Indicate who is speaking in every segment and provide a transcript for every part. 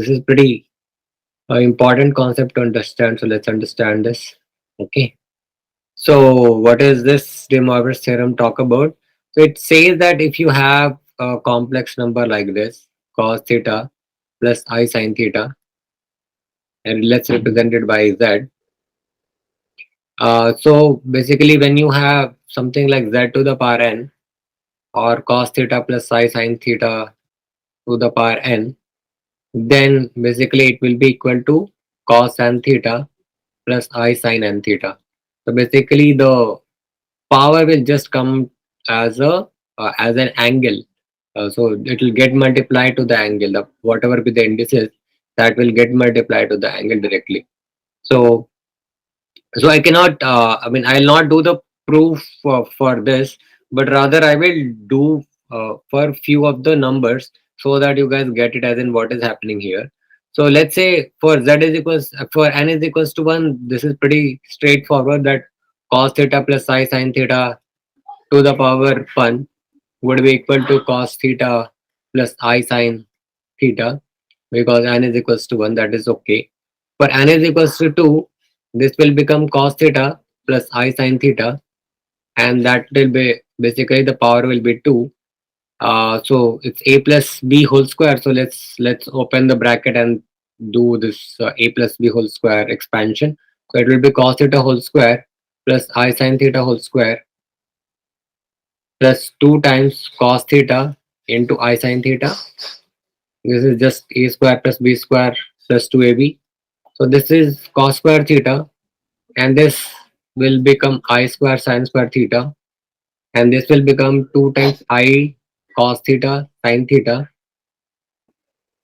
Speaker 1: this is pretty important concept to understand. So let's understand this. Okay. So what is this de Moivre's theorem talk about? So it says that if you have a complex number like this, cos theta plus I sin theta, and let's represent it by z. So basically, when you have something like z to the power n, or cos theta plus I sin theta to the power n, then basically it will be equal to cos n theta plus I sin n theta. So basically the power will just come as an angle. So it will get multiplied to the angle. The whatever be the indices, that will get multiplied to the angle directly. So I cannot. I'll not do the proof for this, but rather I will do for few of the numbers so that you guys get it as in what is happening here. So let's say for z is equals for n is equals to 1. This is pretty straightforward. That cos theta plus I sin theta to the power 1 would be equal to cos theta plus I sin theta, because n is equals to 1. That is okay. For n is equals to 2, this will become cos theta plus I sin theta, and that will be basically the power will be 2. So it's a plus b whole square. So let's open the bracket and do this a plus b whole square expansion. So it will be cos theta whole square plus I sin theta whole square plus 2 times cos theta into I sin theta. This is just a square plus b square plus 2ab. So this is cos square theta, and this will become I square sin square theta, and this will become 2 times I cos theta sin theta.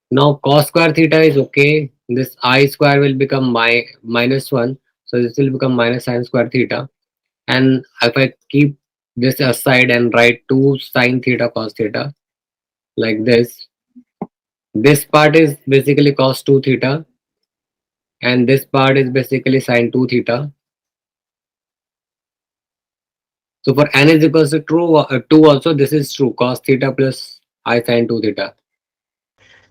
Speaker 1: Now cos square theta is okay. This I square will become minus 1. So this will become minus sin square theta. And if I keep this aside and write 2 sin theta cos theta like this part is basically cos 2 theta, and this part is basically sin 2 theta. So for n is equals to true 2 also, this is true, cos theta plus I sin 2 theta.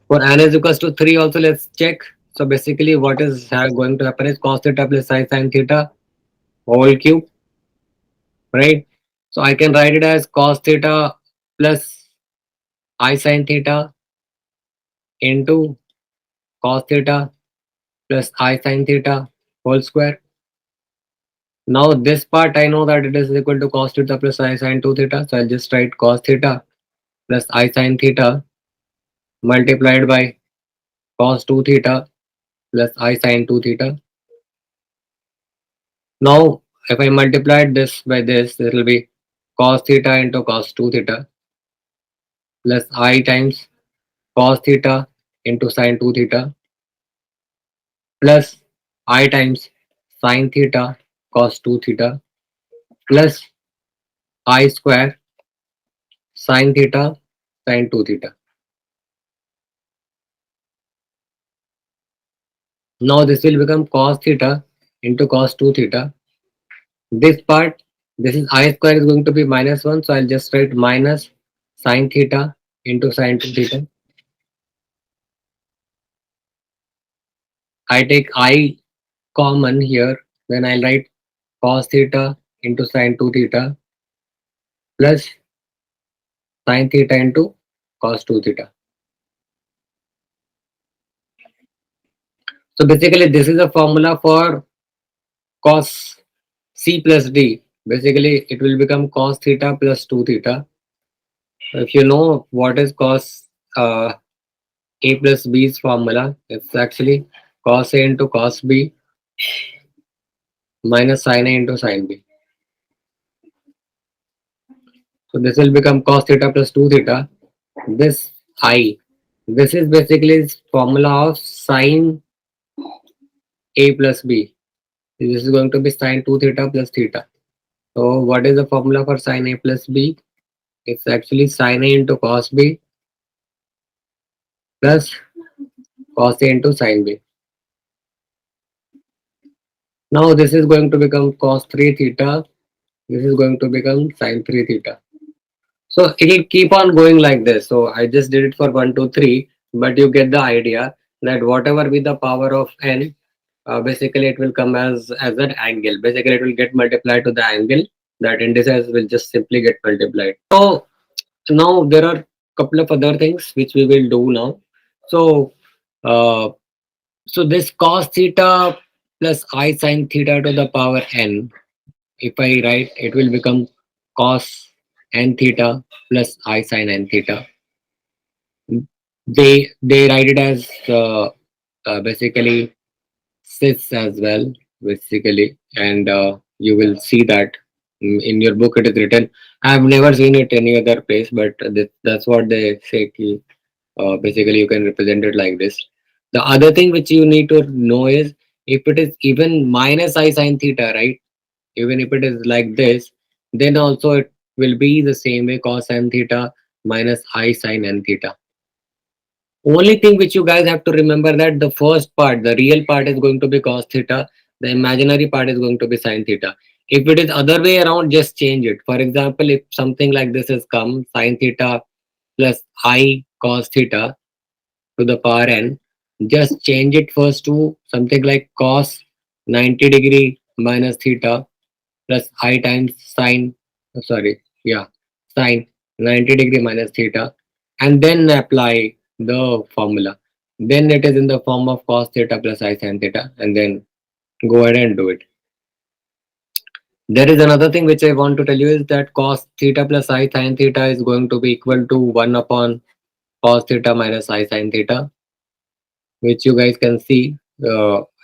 Speaker 1: For n is equals to 3 also, let's check. So basically what is going to happen is cos theta plus I sin theta whole cube, right? So I can write it as cos theta plus I sin theta into cos theta plus I sin theta whole square. Now this part I know that it is equal to cos theta plus I sin 2 theta. So I'll just write cos theta plus I sin theta multiplied by cos 2 theta plus I sin 2 theta. Now if I multiplied this by this, it will be cos theta into cos 2 theta plus I times cos theta into sin 2 theta plus I times sin theta cos 2 theta plus I square sin theta sin 2 theta. Now this will become cos theta into cos 2 theta. This part, this is I square is going to be minus 1. So I'll just write minus sin theta into sin 2 theta. I take I common here. Then I'll write cos theta into sin 2 theta plus sin theta into cos 2 theta. So basically this is a formula for cos C plus D. Basically it will become cos theta plus 2 theta. If you know what is cos A plus B's formula, it's actually cos A into cos B minus sin A into sin B. So this will become cos theta plus 2 theta. This I, this is basically formula of sin A plus B. This is going to be sin 2 theta plus theta. So what is the formula for sin A plus B? It's actually sin A into cos B plus cos A into sin B. Now this is going to become cos 3 theta. This is going to become sin 3 theta. So it will keep on going like this. So I just did it for 1, 2, 3, but you get the idea. that whatever be the power of n, basically it will come as an angle. Basically, it will get multiplied to the angle. That indices will just simply get multiplied. So now there are couple of other things which we will do now. So uh, so this cos theta plus I sin theta to the power n. If I write, it will become cos n theta plus I sin n theta. They write it as basically cis as well, basically, and you will see that in your book it is written. I have never seen it any other place, but that's what they say. Basically, you can represent it like this. The other thing which you need to know is if it is even minus I sin theta, right? Even if it is like this, then also it will be the same way cos n theta minus I sin n theta. Only thing which you guys have to remember that the first part, the real part is going to be cos theta, the imaginary part is going to be sin theta. If it is other way around, just change it. For example, if something like this has come, sin theta plus I cos theta to the power n, just change it first to something like cos 90 degree minus theta plus I times sine, sorry, yeah, sine 90 degree minus theta, and then apply the formula. Then it is in the form of cos theta plus I sin theta, and then go ahead and do it. There is another thing which I want to tell you is that cos theta plus I sin theta is going to be equal to 1 upon cos theta minus I sin theta, which you guys can see.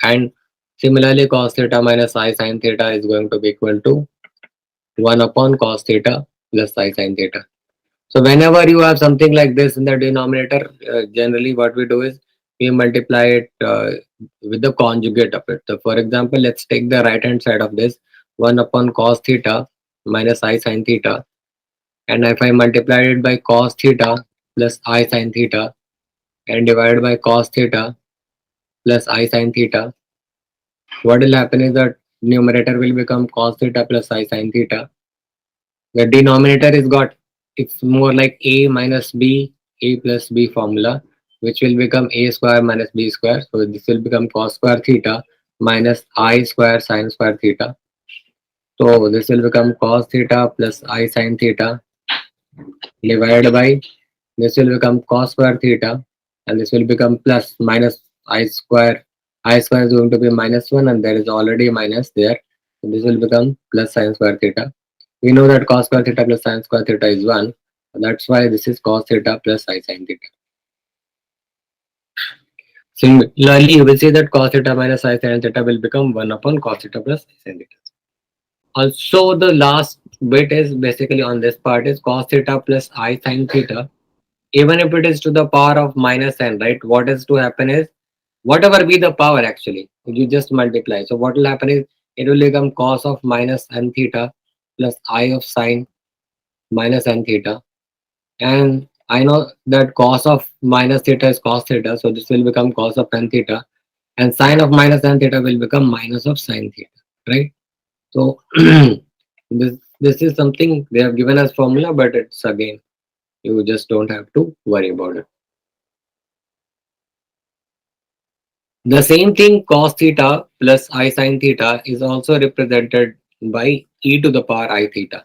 Speaker 1: And similarly, cos theta minus I sin theta is going to be equal to 1 upon cos theta plus I sin theta. So whenever you have something like this in the denominator, generally what we do is we multiply it with the conjugate of it. So for example, let's take the right hand side of this 1 upon cos theta minus I sin theta, and if I multiply it by cos theta plus I sin theta and divided by cos theta plus I sin theta, what will happen is that numerator will become cos theta plus I sin theta. The denominator is got, it's more like a minus b, a plus b formula, which will become a square minus b square. So this will become cos square theta minus I square sin square theta. So this will become cos theta plus I sin theta divided by, this will become cos square theta, and this will become plus minus I square. I square is going to be minus 1, and there is already minus there. So this will become plus sin square theta. We know that cos square theta plus sin square theta is 1. That's why this is cos theta plus I sin theta. Similarly, you will see that cos theta minus I sin theta will become 1 upon cos theta plus I sin theta. Also, the last bit is basically on this part is cos theta plus I sin theta. Even if it is to the power of minus n, right? What is to happen is whatever be the power actually, you just multiply. So what will happen is it will become cos of minus n theta plus I of sine minus n theta. And I know that cos of minus theta is cos theta, so this will become cos of n theta, and sine of minus n theta will become minus of sine theta, right? So this is something they have given as formula, but it's again you just don't have to worry about it. The same thing cos theta plus I sin theta is also represented by e to the power I theta.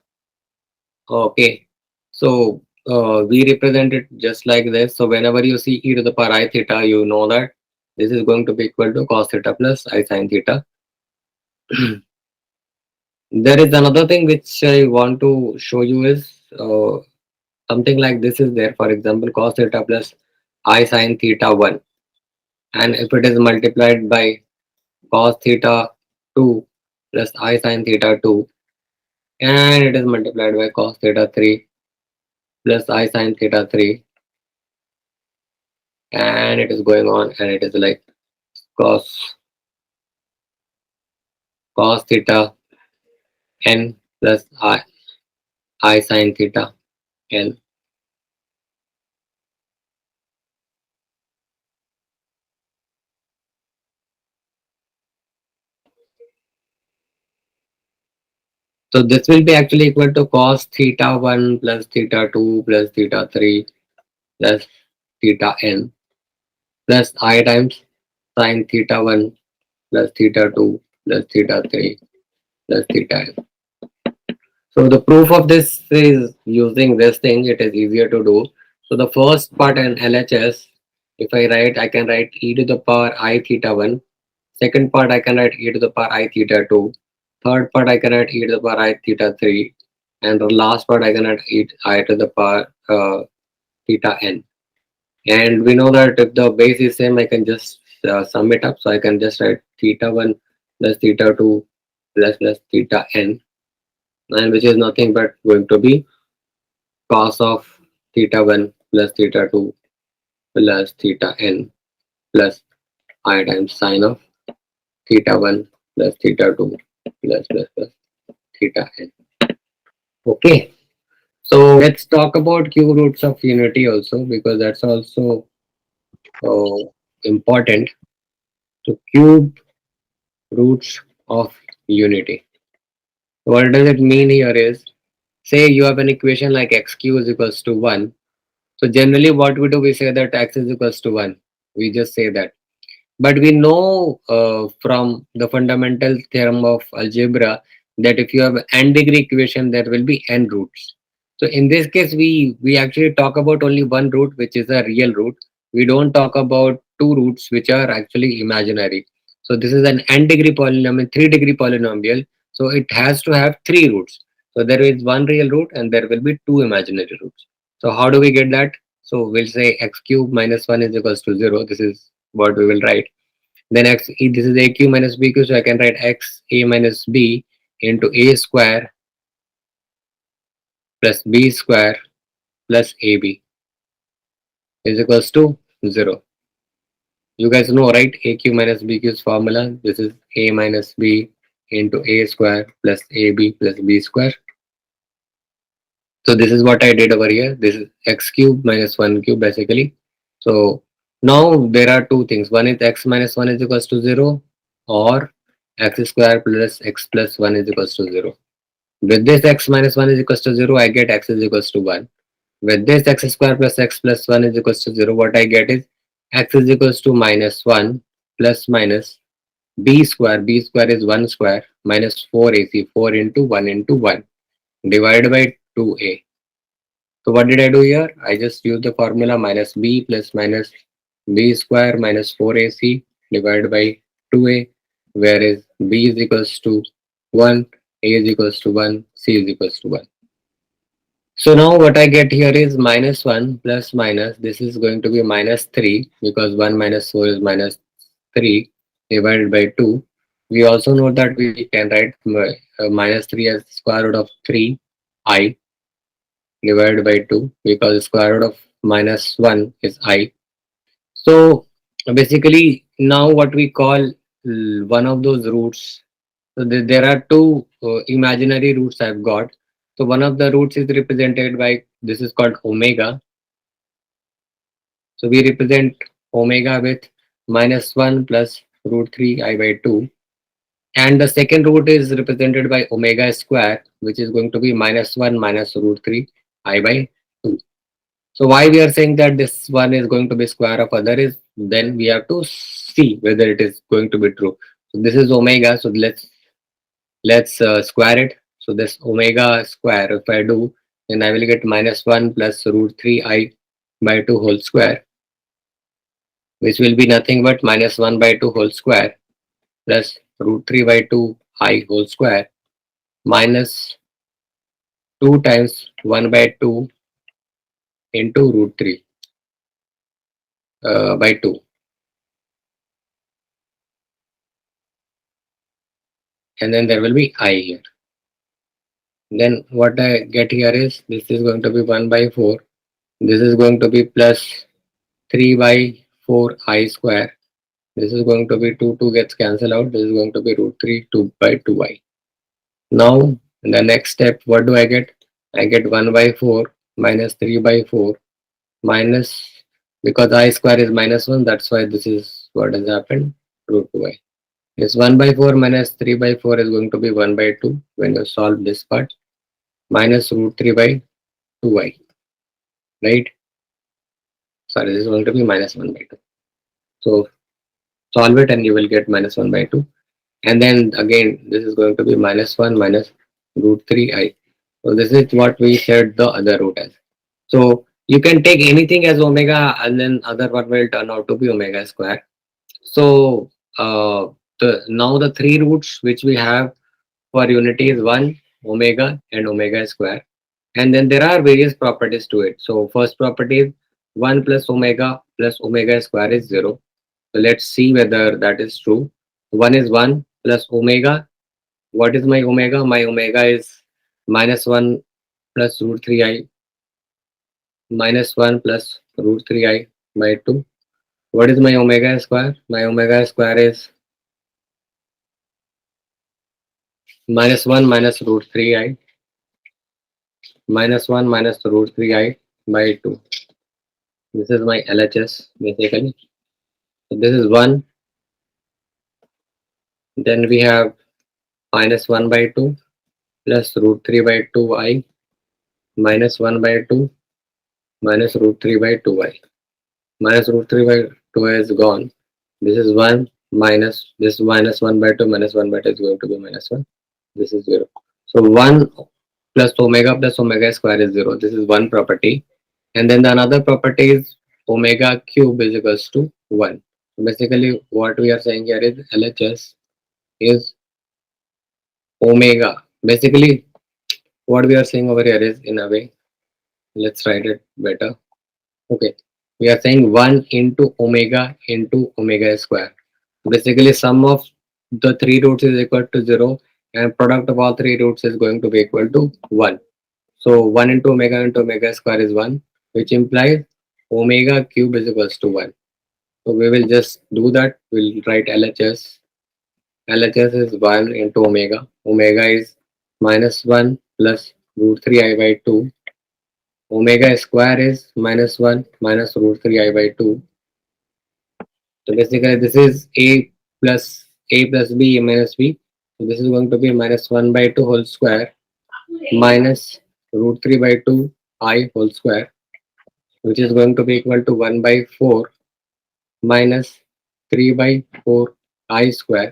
Speaker 1: Okay, so we represent it just like this. So whenever you see e to the power I theta, you know that this is going to be equal to cos theta plus I sin theta. There is another thing which I want to show you is something like this is there. For example, cos theta plus I sin theta 1, and if it is multiplied by cos theta 2 plus I sin theta 2, and it is multiplied by cos theta 3 plus I sin theta 3, and it is going on, and it is like cos cos theta n plus I sin theta n. So this will be actually equal to cos theta 1 plus theta 2 plus theta 3 plus theta n. plus I times sine theta 1 plus theta 2 plus theta 3 plus theta n. So the proof of this is using this thing, it is easier to do. So the first part in LHS, if I write, I can write e to the power I theta 1. Second part I can write e to the power I theta 2. Third part I can write e to the power I theta 3. And the last part I can write I to the power theta n. And we know that if the base is same, I can just sum it up. So I can just write theta 1 plus theta 2 plus theta n, and which is nothing but going to be cos of theta 1 plus theta 2 plus theta n plus I times sine of theta 1 plus theta 2 plus theta n. Okay, so let's talk about cube roots of unity also, because that's also uh, important. So cube roots of unity. What does it mean here is, say you have an equation like x cube is equals to 1. So generally what we do, we say that x is equals to 1. We just say that. But we know from the fundamental theorem of algebra that if you have n degree equation, there will be n roots. So in this case, we actually talk about only one root, which is a real root. We don't talk about two roots, which are actually imaginary. So this is an n degree polynomial, 3-degree polynomial. So it has to have three roots. So there is one real root and there will be two imaginary roots. So how do we get that? So we'll say x cube minus 1 is equals to 0. This is what we will write. Then this is aq minus bq, so I can write x a minus b into a square plus b square plus ab is equals to 0. You guys know, right? aq minus bq's formula. This is a minus b into a square plus ab plus b square. So this is what I did over here. This is x cube minus 1 cube basically. So now there are two things. One is x minus 1 is equals to 0, or x square plus x plus 1 is equals to 0. With this x minus 1 is equals to 0, I get x is equals to 1. With this x square plus x plus 1 is equals to 0, what I get is x is equals to minus 1 plus minus b square. B square is 1 square minus 4ac, 4 into 1 into 1 divided by 2a. So what did I do here? I just used the formula minus b plus minus b square minus 4ac divided by 2a, whereas b is equals to 1, a is equals to 1, c is equals to 1. So now what I get here is minus 1 plus minus, this is going to be minus 3, because 1 minus 4 is minus 3 divided by 2. We also know that we can write minus 3 as square root of 3i divided by 2, because square root of minus 1 is I. So basically now what we call one of those roots. So there are two imaginary roots I've got. So one of the roots is represented by, this is called omega. So we represent omega with minus 1 plus root 3 I by 2. And the second root is represented by omega square, which is going to be minus 1 minus root 3 I by 2. So why we are saying that this one is going to be square of other is, then we have to see whether it is going to be true. So this is omega. So let's square it. So this omega square, if I do, then I will get minus 1 plus root 3i by 2 whole square, which will be nothing but minus 1 by 2 whole square plus root 3 by 2 I whole square minus 2 times 1 by 2 into root 3 by 2. And then there will be I here. Then what I get here is, this is going to be 1 by 4. This is going to be plus 3 by 4 I square. This is going to be 2, 2 gets cancelled out. This is going to be root 3, 2 by 2i. Now, in the next step, what do I get? I get 1 by 4 minus 3 by 4 minus, because I square is minus 1, that's why this is what has happened, root 2i. This 1 by 4 minus 3 by 4 is going to be 1 by 2 when you solve this part, minus root 3 by 2i, right? Sorry, this is going to be minus 1 by 2. So solve it and you will get minus 1 by 2. And then again, this is going to be minus 1 minus root 3i. So this is what we said the other root as. So you can take anything as omega and then other one will turn out to be omega square. So now the three roots which we have for unity is 1, omega and omega square. And then there are various properties to it. So first property is 1 plus omega square is 0. So let's see whether that is true. 1 is 1 plus omega. What is my omega? My omega is minus 1 plus root 3i, minus 1 plus root 3i by 2. What is my omega square? My omega square is minus 1 minus root 3i, minus 1 minus root 3i by 2. This is my LHS basically. So this is 1. Then we have minus 1 by 2 plus root 3 by 2i minus 1 by 2 minus root 3 by 2i. Minus root 3 by 2i is gone. This is 1 minus this minus 1 by 2 minus 1 by 2 is going to be minus 1. This is 0. So 1 plus omega square is 0. This is one property. And then the another property is omega cube is equals to 1. So basically what we are saying here is LHS is omega. Basically what we are saying over here is in a way, let's write it better. Okay, we are saying 1 into omega square. Basically sum of the three roots is equal to 0 and product of all three roots is going to be equal to 1. So 1 into omega square is 1, which implies omega cube is equals to 1. So we will just do that. We'll write LHS. LHS is 1 into omega. Omega is minus 1 plus root 3i by 2. Omega square is minus 1 minus root 3i by 2. So basically this is a plus b minus b. So this is going to be minus 1 by 2 whole square minus root 3 by 2 I whole square, which is going to be equal to 1 by 4 minus 3 by 4 I square,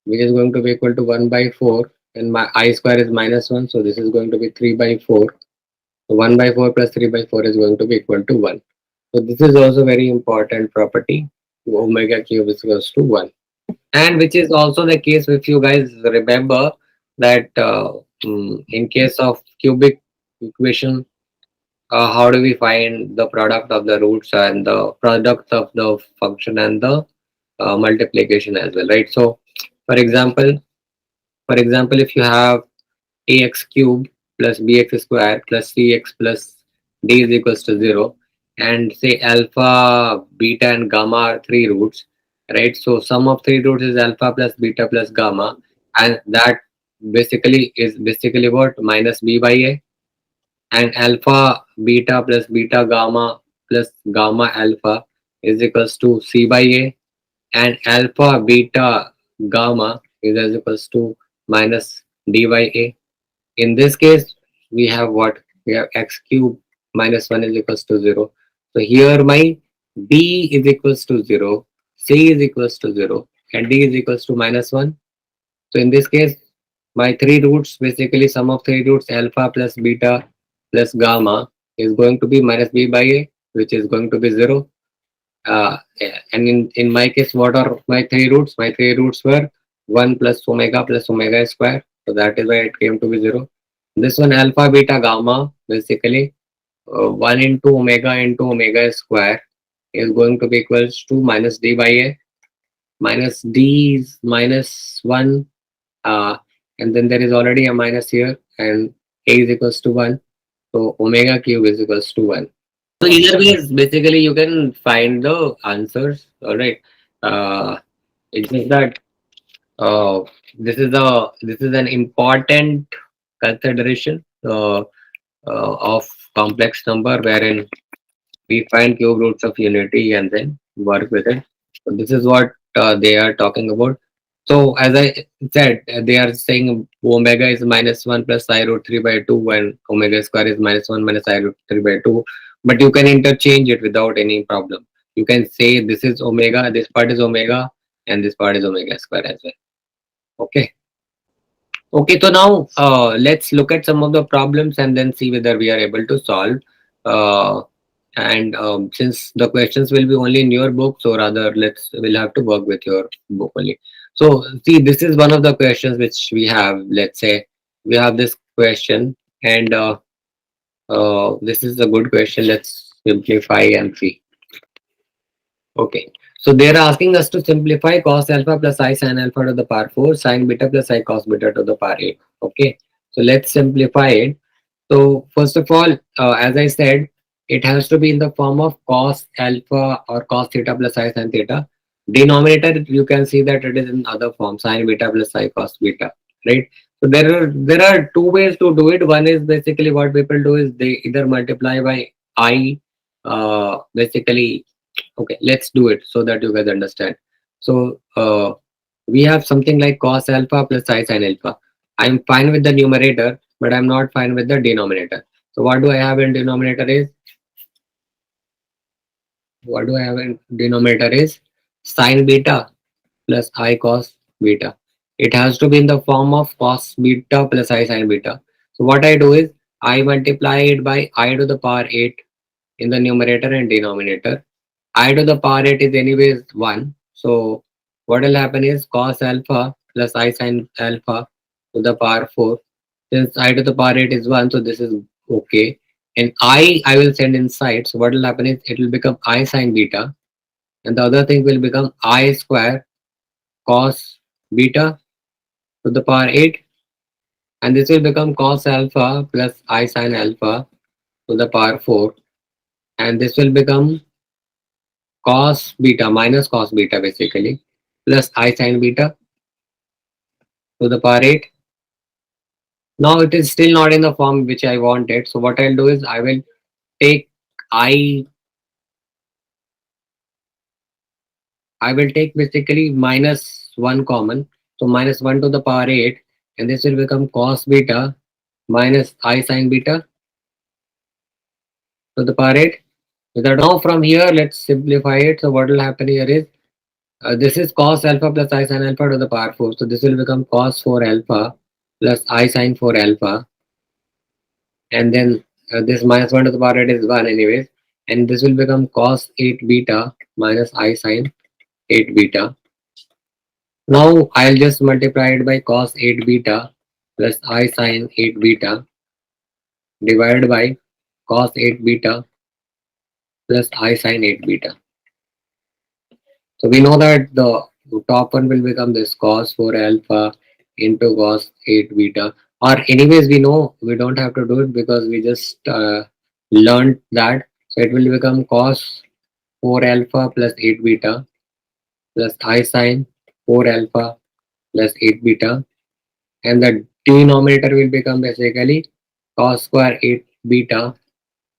Speaker 1: which is going to be equal to 1 by 4, and my I square is minus 1, so this is going to be 3 by 4. So 1 by 4 plus 3 by 4 is going to be equal to 1. So this is also very important property. Omega cube is equals to 1. And which is also the case if you guys remember that in case of cubic equation, how do we find the product of the roots and the product of the function and the multiplication as well, right? So for example, if you have ax cube plus bx square plus cx plus d is equals to 0, and say alpha, beta and gamma are three roots, right? So sum of three roots is alpha plus beta plus gamma, and that basically what, minus b by a, and alpha beta plus beta gamma plus gamma alpha is equals to c by a, and alpha beta gamma is as equals to minus d by a. In this case, we have what? We have x cube minus 1 is equals to 0. So here my b is equals to 0, c is equals to 0, and d is equals to minus 1. So in this case, my three roots, basically sum of three roots alpha plus beta plus gamma is going to be minus b by a, which is going to be 0. And in my case, what are my three roots? My three roots were 1 plus omega square. So that is why it came to be 0. This one alpha beta gamma, basically 1 into omega square is going to be equals to minus d by a. Minus d is minus 1, and then there is already a minus here, and a is equals to 1. So omega cube is equals to 1. So either ways, basically you can find the answers. All right. Uh, it's just that uh, this is an important consideration of complex number, wherein we find cube roots of unity and then work with it. So this is what they are talking about. So as I said, they are saying omega is minus 1 plus I root 3 by 2 and omega square is minus 1 minus I root 3 by 2. But you can interchange it without any problem. You can say this is omega, this part is omega, and this part is omega square as well. Okay. Okay, so now let's look at some of the problems and then see whether we are able to solve. Uh, and since the questions will be only in your book, so rather we'll have to work with your book only. So see, this is one of the questions which we have. Let's say we have this question, and this is a good question. Let's simplify and see. Okay. So they're asking us to simplify cos alpha plus I sin alpha to the power 4, sin beta plus I cos beta to the power 8. Okay. So let's simplify it. So first of all, as I said, it has to be in the form of cos alpha or cos theta plus I sin theta. Denominator, you can see that it is in other form, sin beta plus I cos beta, right? So there are two ways to do it. One is basically what people do is they either multiply by I, basically. Okay, let's do it so that you guys understand. So we have something like cos alpha plus I sin alpha. I'm fine with the numerator, but I'm not fine with the denominator. So what do I have in denominator is sin beta plus I cos beta. It has to be in the form of cos beta plus I sin beta. So what I do is I multiply it by I to the power 8 in the numerator and denominator. I to the power 8 is anyways 1. So what will happen is cos alpha plus I sin alpha to the power 4. Since I to the power 8 is 1, so this is okay. And I will send inside. So what will happen is it will become I sin beta. And the other thing will become I square cos beta to the power 8. And this will become cos alpha plus I sin alpha to the power 4. And this will become cos beta minus cos beta basically plus I sin beta to the power 8. Now it is still not in the form which I wanted. So what I'll do is I will take I I will take basically minus 1 common. So minus 1 to the power 8, and this will become cos beta minus I sin beta to the power 8. So that now from here let's simplify it. So what will happen here is this is cos alpha plus I sin alpha to the power 4. So this will become cos 4 alpha plus I sin 4 alpha, and then this minus 1 to the power 8 is 1 anyways, and this will become cos 8 beta minus I sin 8 beta. Now I'll just multiply it by cos 8 beta plus I sin 8 beta divided by cos 8 beta plus I sin 8 beta. So we know that the top one will become this cos 4 alpha into cos 8 beta. Or anyways, we know we don't have to do it because we just learned that. So it will become cos 4 alpha plus 8 beta plus I sin 4 alpha plus 8 beta. And the denominator will become basically cos square 8 beta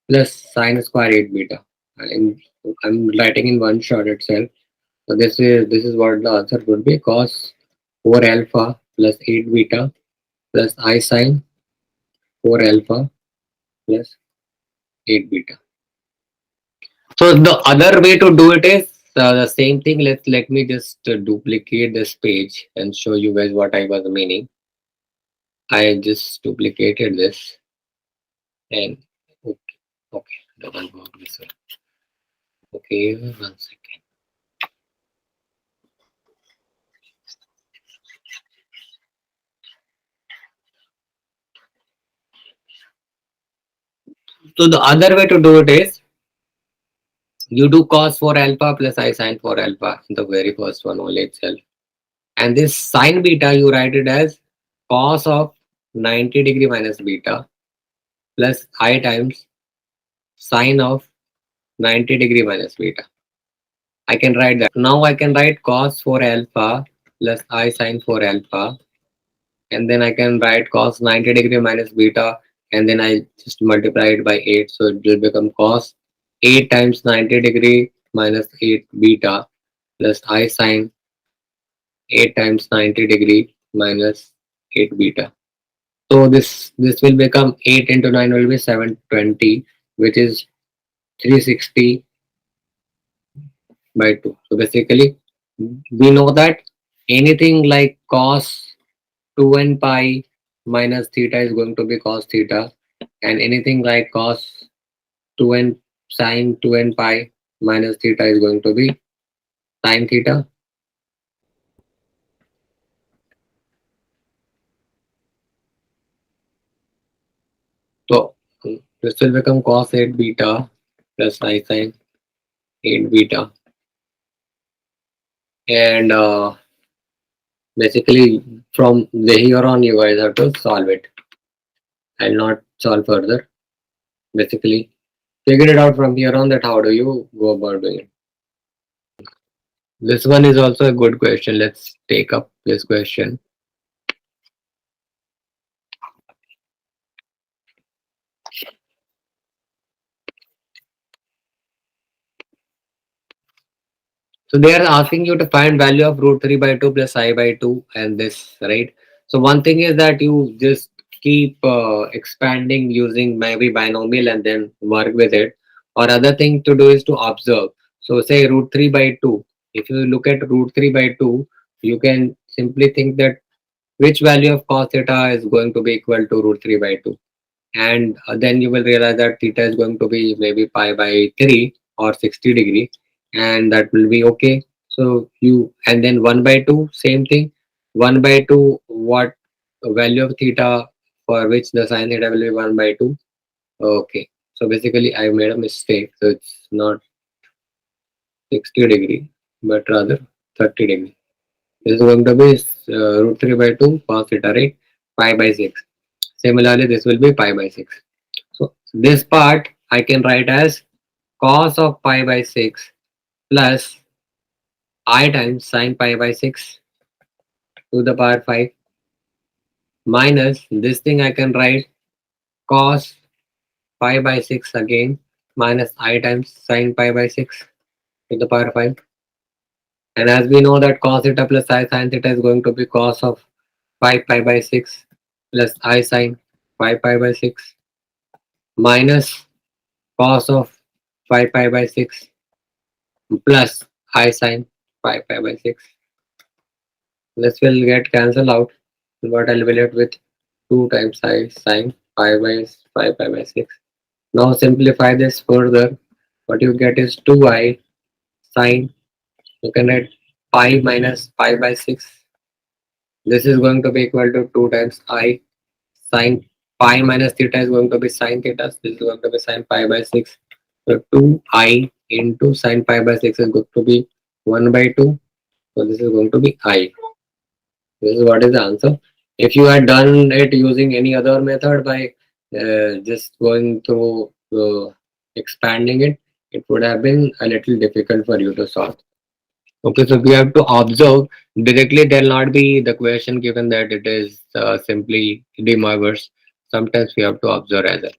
Speaker 1: plus sin square 8 beta. And I'm writing in one shot itself. So this is what the answer would be, cos 4 alpha plus 8 beta plus I sin 4 alpha plus 8 beta. So the other way to do it is the same thing. Let me just duplicate this page and show you guys what I was meaning. I just duplicated this and okay, okay, doesn't work this way. Okay, 1 second. So the other way to do it is you do cos 4 alpha plus I sin 4 alpha in the very first one only itself. And this sin beta, you write it as cos of 90 degree minus beta plus I times sine of 90 degree minus beta. I can write that. Now I can write cos 4 alpha plus I sin 4 alpha, and then I can write cos 90 degree minus beta, and then I just multiply it by 8. So it will become cos 8 times 90 degree minus 8 beta plus I sin 8 times 90 degree minus 8 beta. So this will become 8 into 9 will be 720, which is 360 by 2. So basically, we know that anything like cos 2n pi minus theta is going to be cos theta, and anything like cos 2n sine 2n pi minus theta is going to be sine theta. So this will become cos 8 beta plus I sine 8 beta. And basically, from the here on, you guys have to solve it. I'll not solve further. Basically, figure it out from here on that how do you go about doing it. This one is also a good question. Let's take up this question. So they are asking you to find value of root 3 by 2 plus I by 2 and this, right? So one thing is that you just keep expanding using maybe binomial and then work with it. Or other thing to do is to observe. So say root 3 by 2. If you look at root 3 by 2, you can simply think that which value of cos theta is going to be equal to root 3 by 2, and then you will realize that theta is going to be maybe pi by 3 or 60 degree, and that will be okay. So you, and then 1 by 2 same thing, 1 by 2 what value of theta for which the sine theta will be 1 by 2. Okay, so basically I made a mistake, so it's not 60 degree but rather 30 degree. This is going to be root 3 by 2 cos theta, right? Pi by 6. Similarly this will be pi by 6. So this part I can write as cos of pi by 6 plus I times sine pi by 6 to the power 5 minus this thing I can write cos pi by 6 again minus I times sine pi by 6 to the power 5. And as we know that cos theta plus I sine theta is going to be cos of 5 pi by 6 plus I sine 5 pi by 6 minus cos of 5 pi by 6 plus I sine 5 pi by 6. This will get cancelled out, but I'll be left with 2 times I sine pi by 5 pi by 6. Now simplify this further. What you get is 2i sine. You can write pi minus pi by 6. This is going to be equal to 2 times I sine pi minus theta is going to be sine theta. This is going to be sine pi by 6. So 2i into sine pi by 6 is going to be 1 by 2. So this is going to be I. This is what is the answer. If you had done it using any other method by just going through expanding it, it would have been a little difficult for you to solve. Okay, so we have to observe directly. There will not be the question given that it is simply de Moivre's. Sometimes we have to observe as well.